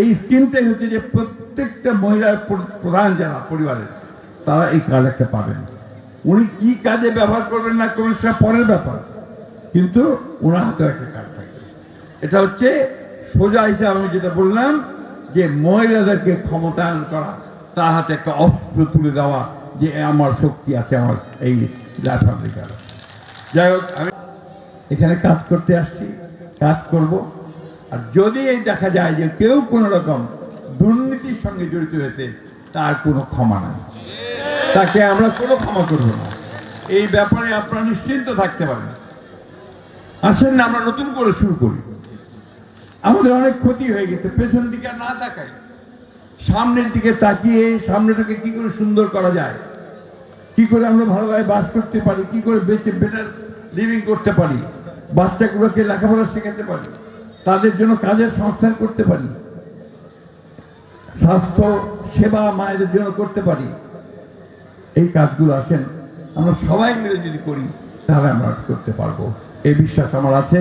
এই স্কিমটাই হচ্ছে যে প্রত্যেকটা মহিলার প্রধান যারা পরিবারের তারা এই কার্ড একটা পাবেন। উনি কি কাজে ব্যবহার করবেন না করবেন সেটা পরের ব্যাপার, কিন্তু ওনার হাতে একটা কার্ড থাকবে। এটা হচ্ছে সোজা হিসাবে আমি যেটা বললাম যে মহিলাদেরকে ক্ষমতায়ন করা, তার হাতে একটা অস্ত্র তুলে দেওয়া যে আমার শক্তি আছে, আমার এই লাইফ আমেরিকার। যাই হোক, আমি এখানে কাজ করতে আসছি, কাজ করব। আর যদি এই দেখা যায় যে কেউ কোনো রকম দুর্নীতির সঙ্গে জড়িত হয়েছে, তার কোনো ক্ষমা নাই, তাকে আমরা কোনো ক্ষমা করব না। এই ব্যাপারে আপনারা নিশ্চিন্ত থাকতে পারেন। আসেন না আমরা নতুন করে শুরু করি। আমাদের অনেক ক্ষতি হয়ে গেছে, পেছন দিকে না তাকাই, সামনের দিকে তাকিয়ে সামনেটাকে কি করে সুন্দর করা যায়, কি করে আমরা ভালোভাবে বাস করতে পারি, কি করে বেঁচে বেটার লিভিং করতে পারি, বাচ্চাগুলোকে লেখাপড়া শেখাতে পারি, তাদের জন্য কাজের সংস্থান করতে পারি, স্বাস্থ্য সেবা মায়েদের জন্য করতে পারি। এই কাজগুলো আসেন আমরা সবাই মিলে যদি করি তাহলে আমরা করতে পারবো, এই বিশ্বাস আমার আছে।